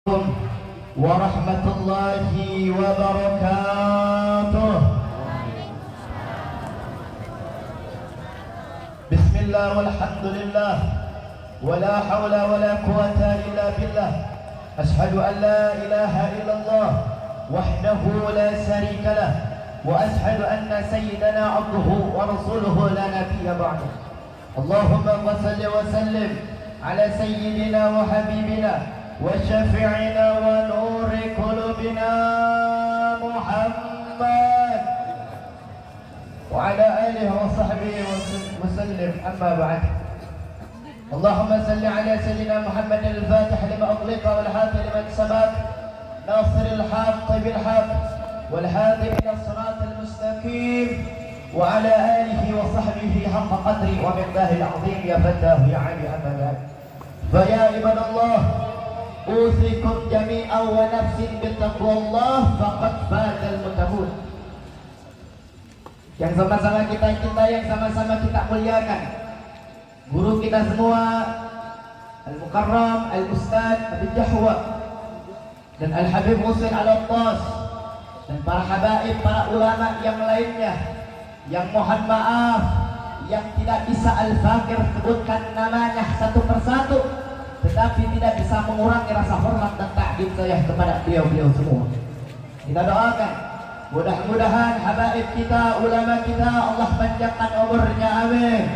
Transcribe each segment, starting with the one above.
ورحمة الله وبركاته. بسم الله والحمد لله ولا حول ولا قوة إلا بالله. أشهد أن لا إله إلا الله وحده لا شريك له، وأشهد أن سيدنا عبده ورسوله لا نبي بعده. اللهم صل وسلم على سيدنا وحبيبنا وشفيعنا ونور قلوبنا محمد وعلى آله وصحبه وسلم. أما بعد، اللهم صل على سيدنا محمد الفاتح لما أغلق والحاتم لمن سبق، ناصر الحق بالحق والهادي إلى الصراط المستقيم، وعلى آله وصحبه حق قدره ومقداره العظيم. يا فتاه يا علي أما بعد، فيا عباد الله، أوصيكم جميعا ونفسي بتقوى الله فقد فاز المتقون. Yang sama-sama kita yang sama-sama kita muliakan, guru kita semua, Al-Mukarram, Al-Ustadz Abi Jahwa dan Al-Habib Husain Al-Attas, dan para habaib, para ulama yang lainnya yang mohon maaf yang tidak bisa Al-Fakir sebutkan namanya satu persatu, tetapi tidak bisa mengurangi rasa hormat dan takdim saya kepada beliau-beliau semua. Kita doakan, mudah-mudahan habaib kita, ulama kita, Allah panjangkan umurnya, amin.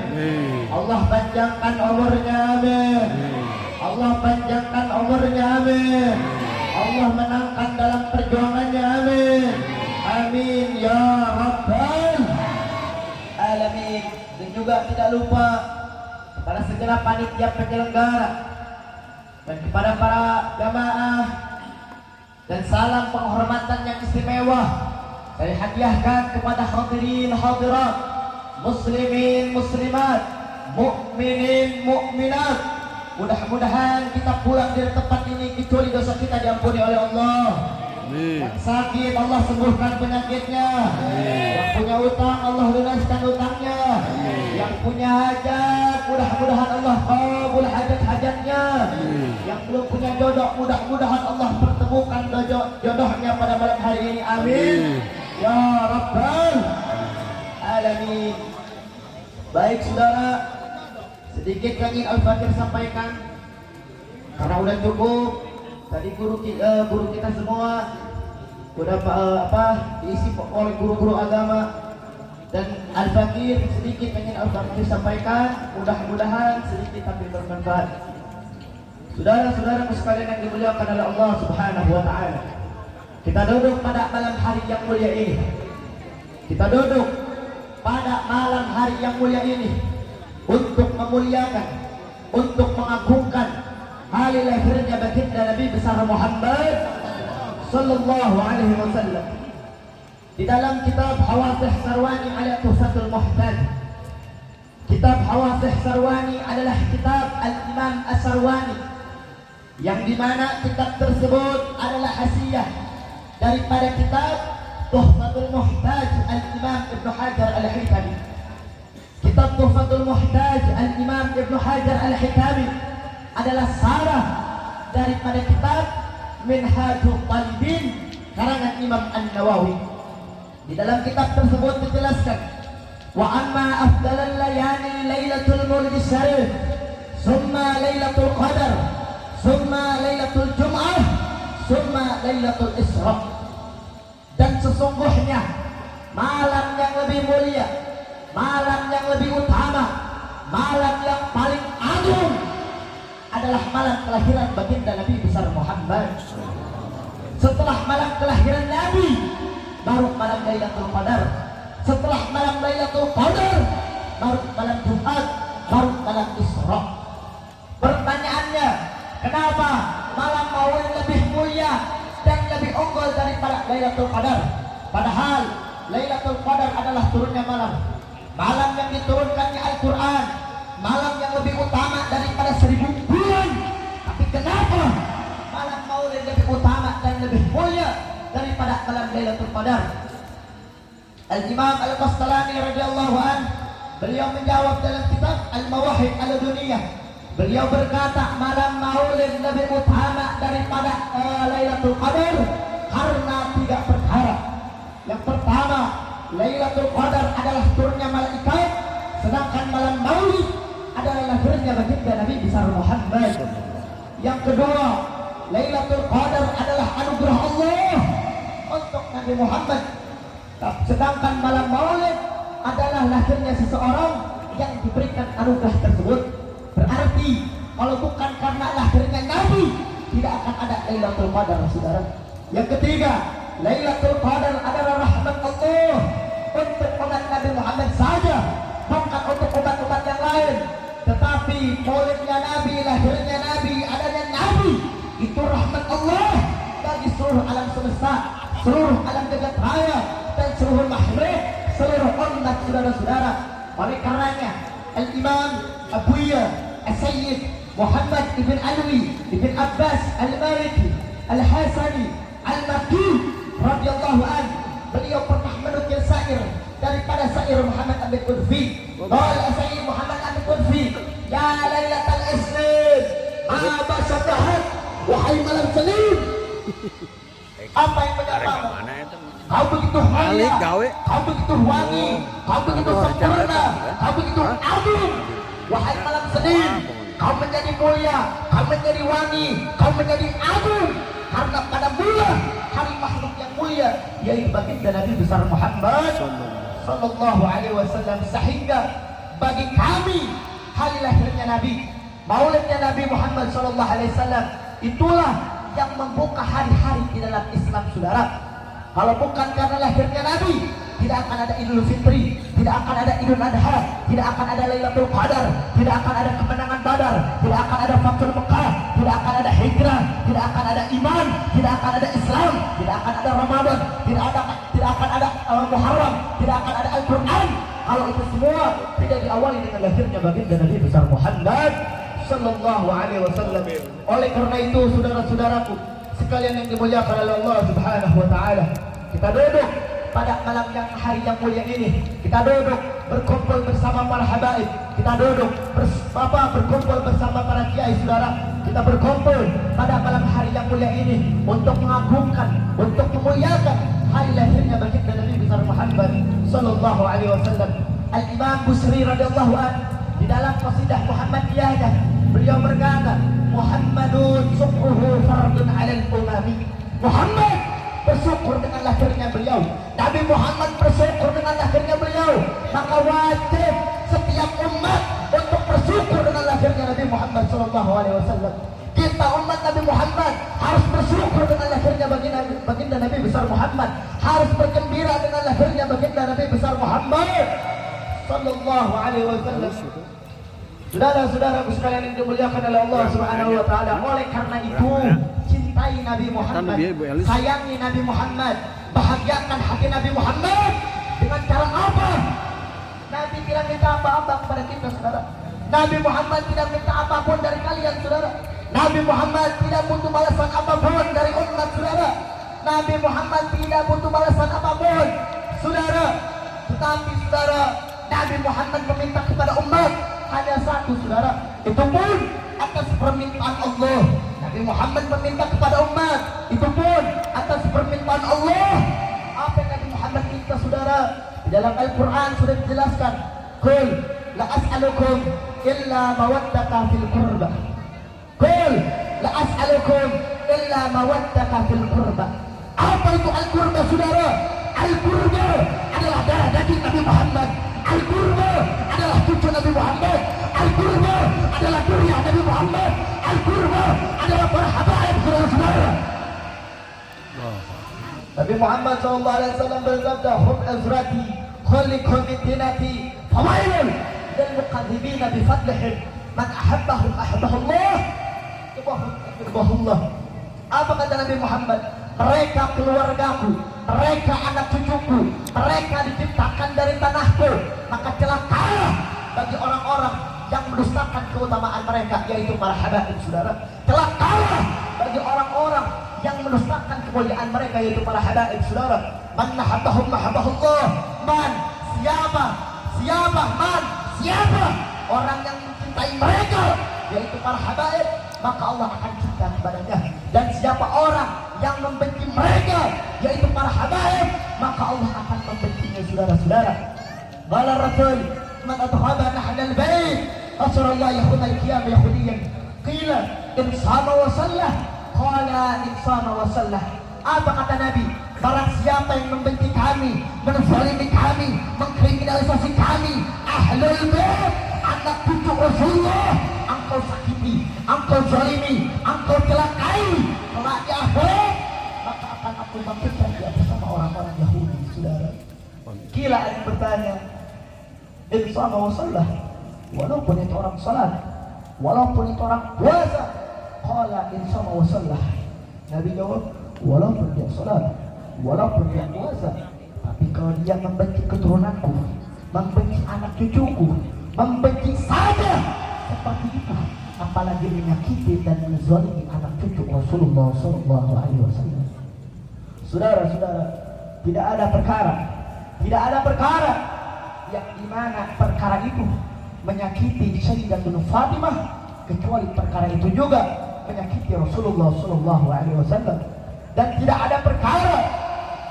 Allah panjangkan umurnya, amin. Allah panjangkan umurnya, amin. Allah menangkan dalam perjuangannya, amin. Amin ya rabbal alamin. Dan juga tidak lupa kepada segenap panitia penyelenggara dan kepada para jamaah, dan salam penghormatan yang istimewa saya hadiahkan kepada hadirin hadirat, muslimin muslimat, mukminin mukminat. Mudah-mudahan kita pulang dari tempat ini kecuali dosa kita diampuni oleh Allah. Yang sakit Allah sembuhkan penyakitnya. Yang punya utang Allah lunaskan utangnya. Yang punya hajat mudah-mudahan Allah kabul hajat-hajatnya. Yang belum punya jodoh mudah-mudahan Allah pertemukan jodohnya pada malam hari ini, amin ya rabbal alamin. Baik saudara, sedikit ingin Al-Fakir sampaikan karena udah cukup. Tadi guru kita semua udah diisi oleh guru-guru agama, dan Al-Fakir sedikit ingin Al-Fakir sampaikan, mudah-mudahan sedikit tapi bermanfaat. Saudara-saudara sekalian yang dimuliakan oleh Allah Subhanahu wa taala, kita duduk pada malam hari yang mulia ini. Kita duduk pada malam hari yang mulia ini untuk memuliakan, untuk mengagungkan hari lahirnya baginda Nabi besar Muhammad sallallahu alaihi wasallam. Di dalam kitab Hawasih Sarwani ala Tuhfatul Muhtaj, kitab Hawasih Sarwani adalah kitab Al-Imam As-Sarwani, yang dimana kitab tersebut adalah hasiyah daripada kitab Tuhfatul Muhtaj Al-Imam Ibn Hajar Al-Haytami. Kitab Tuhfatul Muhtaj Al-Imam Ibn Hajar Al-Haytami adalah sarah daripada kitab Minhajul Talibin karangan Imam An-Nawawi. Di dalam kitab tersebut dijelaskan, wa amma afdalal layani lailatul maulid syarif, summa lailatul qadar, summa lailatul jum'ah, summa lailatul isra. Dan sesungguhnya malam yang lebih mulia, malam yang lebih utama, malam yang paling agung adalah malam kelahiran baginda Nabi besar Muhammad. Setelah malam kelahiran Nabi, baru malam Lailatul Qadar. Setelah malam Lailatul Qadar, baru malam Jumat, baru malam Isra. Pertanyaannya, kenapa malam Maulid lebih mulia dan lebih unggul daripada Lailatul Qadar? Padahal Lailatul Qadar adalah turunnya malam yang diturunkannya Al-Quran, malam yang lebih utama daripada 1000 bulan. Tapi kenapa malam Maulid lebih utama dan lebih mulia daripada malam Lailatul Qadar? Al-Imam Al-Qastalani radhiyallahu anhu, beliau menjawab dalam kitab Al-Mawahib Al-Duniyah. Beliau berkata, malam Maulid lebih utama daripada Lailatul Qadar karena 3 perkara. Yang pertama, Lailatul Qadar adalah turunnya malaikat, sedangkan malam Maulid adalah lahirnya baginda Nabi besar Muhammad. Yang kedua, Lailatul Qadar adalah anugerah Allah untuk Nabi Muhammad, sedangkan malam Maulid adalah lahirnya seseorang yang diberikan anugerah tersebut. Berarti kalau bukan karena lahirnya Nabi, tidak akan ada Lailatul Qadar, saudara. Yang ketiga, Lailatul Qadar adalah rahmat Allah untuk umat Nabi Muhammad saja, bukan untuk umat-umat yang lain. Tetapi maulidnya Nabi, lahirnya Nabi, adanya Nabi, itu rahmat Allah bagi seluruh alam semesta, seluruh alam jagat raya, dan seluruh makhluk, seluruh umat, saudara-saudara. Oleh karenanya, Al-Imam Abuya As-Sayyid Muhammad ibn Alwi ibn Abbas Al-Maliki Al-Hasani Al-Makki radhiyallahu an, beliau pernah menukil syair daripada syair Muhammad Amin Qudfi. Qala Sayyid Muhammad Amin Qudfi, ya Lailatul Islam apa syabahat, wahai malam selim, apa yang menyamamu? Kau begitu mulia, kau begitu wangi, kau begitu sempurna, kau begitu agung. Wahai malam selim, kau menjadi mulia, kau menjadi wangi, kau menjadi agung, karena pada mula hari makhluk yang mulia, yaitu baginda Nabi besar Muhammad sallallahu alaihi wasallam. Sehingga bagi kami hari lahirnya Nabi, maulidnya Nabi Muhammad sallallahu alaihi wasallam, itulah yang membuka hari-hari di dalam Islam, saudara. Kalau bukan karena lahirnya Nabi, tidak akan ada Idul Fitri, tidak akan ada Idul Adha, tidak akan ada Lailatul Qadar, tidak akan ada kemenangan Badar, tidak akan ada Fathul Mekah, tidak akan ada hijrah, tidak akan ada iman, tidak akan ada Islam, tidak akan ada Ramadan, tidak akan ada Muharram, tidak akan ada Al-Quran. Kalau itu semua tidak diawali dengan lahirnya baginda Nabi besar Muhammad sallallahu alaihi wasallam. Oleh karena itu, saudara-saudaraku sekalian yang dimuliakan oleh Allah Subhanahu wa taala, kita duduk pada malam yang hari yang mulia ini, kita duduk berkumpul bersama para habaib, kita duduk berkumpul bersama para kiai, saudara. Kita berkumpul pada malam hari yang mulia ini untuk mengagungkan, untuk memuliakan hari lahirnya baginda Nabi besar Muhammad sallallahu alaihi wasallam. Al-Imam Busri radhiyallahu anhu di dalam qasidah Muhammadiyah, beliau berkata, Muhammadun syukruhu fardun 'alal umami. Muhammad bersyukur dengan lahirnya beliau, Nabi Muhammad bersyukur dengan lahirnya beliau, maka wajib setiap umat untuk bersyukur dengan lahirnya Nabi Muhammad sallallahu alaihi wasallam. Kita umat Nabi Muhammad harus bersyukur dengan lahirnya baginda Nabi besar Muhammad, harus bergembira dengan lahirnya baginda Nabi besar Muhammad sallallahu alaihi wasallam. Saudara-saudaraku sekalian yang dimuliakan oleh Allah Subhanahu wa taala, oleh karena itu cintai Nabi Muhammad, sayangi Nabi Muhammad, bahagiakan hati Nabi Muhammad dengan cara apa? Nabi tidak minta apa-apa kepada kita, saudara. Nabi Muhammad tidak minta apapun dari kalian, saudara. Nabi Muhammad tidak butuh balasan apapun dari umat, saudara. Nabi Muhammad tidak butuh balasan apapun, saudara. Tetapi saudara, Nabi Muhammad meminta kepada umat hanya satu, saudara, itu pun atas permintaan Allah. Nabi Muhammad meminta kepada umat, itu pun atas permintaan Allah. Apa yang Nabi Muhammad minta, saudara? Di dalam Al-Quran sudah dijelaskan, Qul la as'alukum illa mawaddata fil qurba. Qul la as'alukum illa mawaddata fil qurba. Apa itu Al-Qurba, saudara? Al-Qurba adalah darah daging Nabi Muhammad. Al-Qurba adalah cucu Nabi Muhammad. Al-Qurba adalah durian Nabi Muhammad. Al-Qurba adalah para habaib, saudara-saudara. Nabi Muhammad SAW bersabda, Hum azrati khuliqu min tinati fawailun lil muqadzibina bi fadlihim man ahabbahum ahabbahullah wa Allah. Apa kata Nabi Muhammad? Mereka keluargaku, mereka anak cucuku, mereka diciptakan dari tanahku, maka celakalah bagi orang-orang yang mendustakan keutamaan mereka, yaitu para habaib, saudara. Celakalah bagi orang-orang yang mendustakan kemuliaan mereka, yaitu para habaib, saudara. Man nahabbahum mahabbahullah. Man, siapa orang yang mencintai mereka, yaitu para habaib, maka Allah akan cinta kepadanya. Dan siapa orang yang membenci mereka, yaitu para habaib, maka Allah akan membencinya, saudara-saudara. Qala Rasul, man adkhaba nahla al-bait asrallahu yahud al-qiyam yahudiyan. Qila in sama wa sallah. Qala in sama wa sallah. Apa kata Nabi? Barang siapa yang membenci kami, menzalimi kami, mengkriminalisasi kami, ahlul bait, anak cucu Rasulullah, engkau sakiti, engkau zalimi, engkau celakai. Kalau di akhirat, maka akan aku bangkitkan dia bersama orang-orang Yahudi, saudara. Gila yang bertanya, insama wa sallah, walaupun itu orang salat, walaupun itu orang puasa. Qala insama wa sallah. Nabi jawab, walaupun dia salat, walaupun dia puasa, tapi kalau dia membenci keturunanku, membenci anak cucuku, membenci saja seperti itu, apalagi menyakiti dan menzalimi anak cucu Rasulullah SAW. Saudara-saudara, tidak ada perkara yang dimana perkara itu menyakiti Sayyidatuna Fatimah, kecuali perkara itu juga menyakiti Rasulullah SAW. Dan tidak ada perkara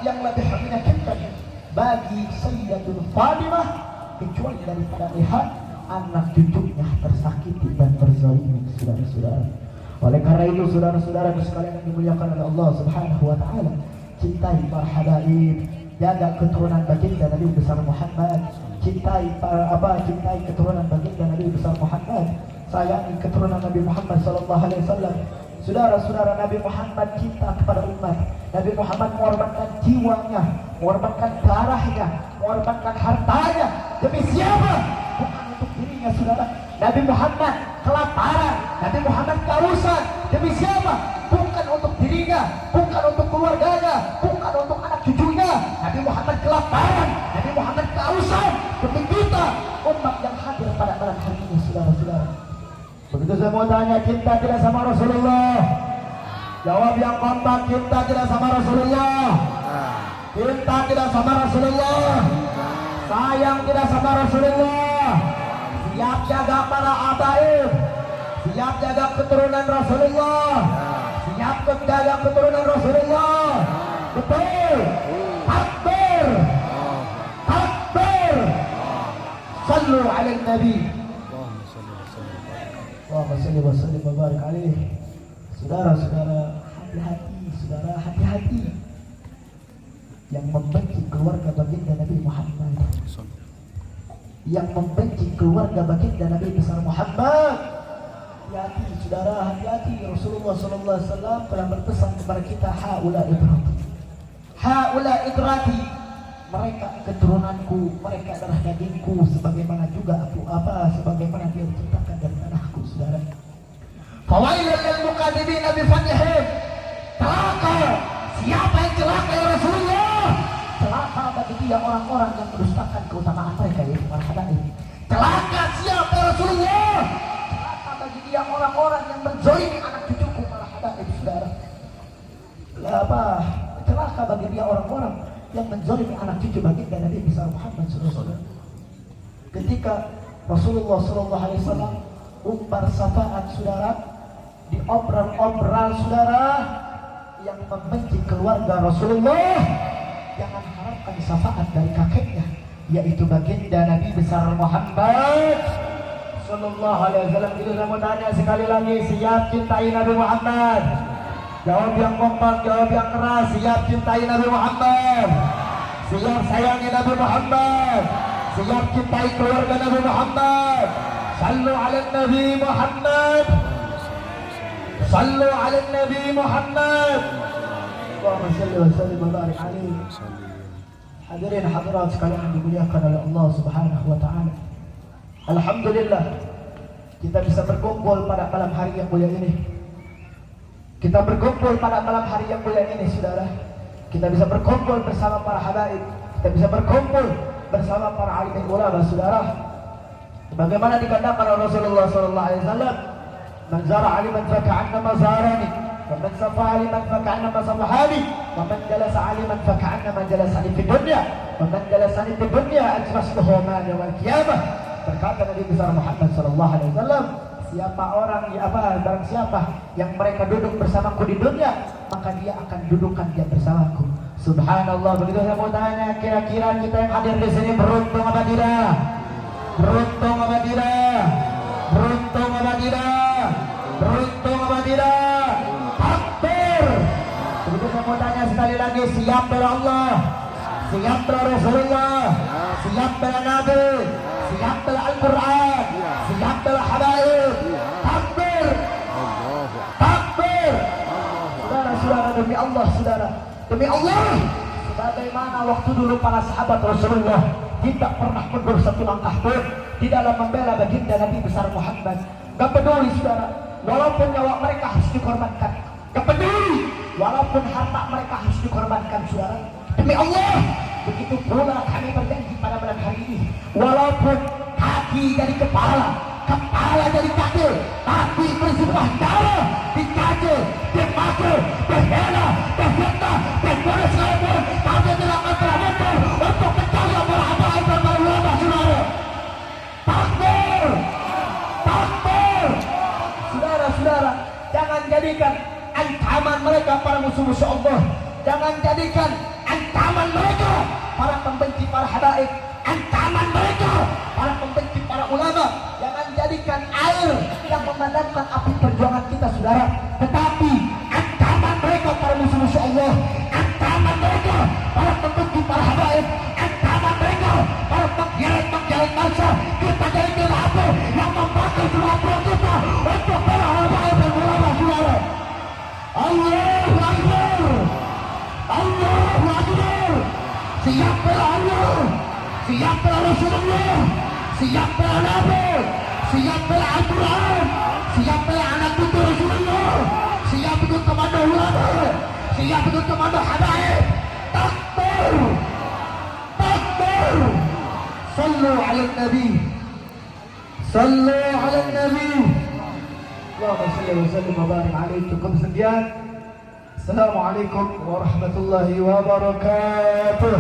yang lebih menyakitkan bagi Sayyidatuna Fatimah kecuali daripada lihat anak cucunya tersakiti dan terzalimi, saudara-saudara. Oleh karena itu, saudara-saudara sekalian yang dimuliakan oleh Allah Subhanahu wa taala, cintai para habaib, jaga keturunan baginda Nabi besar Muhammad, cintai keturunan baginda Nabi besar Muhammad, sayangi keturunan Nabi Muhammad sallallahu alaihi wasallam. Saudara-saudara, Nabi Muhammad cinta kepada umat. Nabi Muhammad mengorbankan jiwanya, mengorbankan darahnya, mengorbankan hartanya. Demi siapa? Bukan untuk dirinya, saudara. Nabi Muhammad kelaparan, Nabi Muhammad kehausan. Demi siapa? Bukan untuk dirinya, bukan untuk keluarganya, bukan untuk anak cucunya. Nabi Muhammad kelaparan, Nabi Muhammad kehausan. Demi kita, umat yang hadir pada malam hari ini, saudara-saudara. Begitu saya mau tanya, cinta tidak sama Rasulullah? Jawab yang kompak, cinta tidak sama Rasulullah? Cinta tidak sama Rasulullah? Sayang tidak sama Rasulullah? Siap jaga para habaib, siap jaga keturunan Rasulullah, siap jaga keturunan Rasulullah. Betul. Takbir, takbir. Sallu ala Nabi. Allahumma salli wa sallim wa barik alaihi. Saudara-saudara, hati-hati, saudara, hati-hati yang membenci keluarga baginda Nabi Muhammad, yang membenci keluarga baginda Nabi besar Muhammad. Hati-hati, saudara, hati-hati. Rasulullah SAW telah berpesan kepada kita, haula idrati, haula idrati, mereka keturunanku, mereka darah dagingku, sebagaimana juga sebagaimana dia diciptakan dari tanahku, saudara. Fawailul lil mukadzibina bi fadhihim. Celaka siapa yang celaka ya Rasulullah? Celaka bagi dia orang-orang yang mendustakan keutamaan mereka, yaitu para habaib. Celaka siapa ya Rasulullah? Celaka bagi dia orang-orang yang menzalimi anak cucuku, para habaib, saudara. Celaka bagi dia orang-orang yang menzalimi anak cucu baginda Nabi besar Muhammad SAW. Ketika Rasulullah SAW umbar syafaat, saudara, di obral-obral, saudara, yang membenci keluarga Rasulullah, jangan harapkan syafaat dari kakeknya, yaitu baginda Nabi besar Muhammad Sallallahu Alaihi Wasallam. Itu saya mau tanya sekali lagi, siap cintai Nabi Muhammad? Jawab yang kompak, jawab yang keras. Siap cintai Nabi Muhammad? Siap sayangi Nabi Muhammad? Siap cintai keluarga Nabi Muhammad? Sallu ala Nabi Muhammad. Sallu ala Nabi Muhammad. Allahumma salli wa sallim wa barik alaihi. Hadirin hadirat sekalian yang dimuliakan oleh Allah Subhanahu wa taala. Alhamdulillah kita bisa berkumpul pada malam hari yang mulia ini. Kita berkumpul pada malam hari yang mulia ini, saudara. Kita bisa berkumpul bersama para habaib. Kita bisa berkumpul bersama para alim ulama, saudara. Bagaimana dikatakan oleh Rasulullah sallallahu alaihi wasallam, "Man zara 'aliman fa ka'annama zarani, wa man safa 'aliman fa ka'annama safahani, wa man jalasa 'aliman fa ka'annama jalasani fid dunya, wa man jalasani fid dunya ajlastuhu ma yawmal qiyamah." Berkata Nabi besar Muhammad sallallahu alaihi wasallam, siapa orang ya apa barang siapa yang mereka duduk bersamaku di dunia, maka dia akan dudukkan dia bersamaku. Subhanallah. Begitu saya mau tanya, kira-kira kita yang hadir di sini beruntung apa tidak? Beruntung apa tidak? Beruntung apa tidak? Beruntung apa tidak? Takbir. Begitu saya mau tanya sekali lagi, siap bela Allah, siap bela Rasulullah, siap bela Nabi, siap bela Al-Quran, siap bela habaib. Takbir. Takbir. Saudara-saudara, demi Allah, saudara, demi Allah, sebagaimana waktu dulu para sahabat Rasulullah tidak pernah mundur satu langkah pun di dalam membela baginda Nabi besar Muhammad. Gak peduli saudara, walaupun nyawa mereka harus dikorbankan. Gak peduli, walaupun harta mereka harus dikorbankan saudara. Demi Allah, begitu pula kami berjanji pada malam hari ini, walaupun kaki dari kepala, kepala dari kaki, tapi bersumpah darah di kaki, di mata, di bela, di fitnah, di bodoh sekalipun, kami tidak akan pernah mundur untuk menjaga berapa dan berulama saudara. Takbir, takbir. Saudara-saudara, jangan jadikan ancaman mereka para musuh-musuh Allah, jangan jadikan ancaman mereka para pembenci para habaib, ancaman mereka para pembenci para ulama, jangan jadikan air yang memadamkan api perjuangan kita saudara, tetapi ancaman mereka para musuh-musuh Allah, ancaman mereka para pembenci para habaib, ancaman mereka para pengkhianat bangsa, kita jadikan apa yang membakar semua kita untuk para habaib dan ulama saudara. Allahu Akbar, Allahu Akbar. Siap bela Allah, siap bela Rasulullah, siap bela Nabi, siap bela Al-Quran, siap bela anak cucu Rasulullah, siap ikut komando ulama, siap ikut komando habaib. Takbir, takbir. Sallu ala Nabi, sallu ala Nabi. Allahumma salli wa sallim wa barik alaihi. Cukup sekian. Assalamualaikum warahmatullahi wabarakatuh.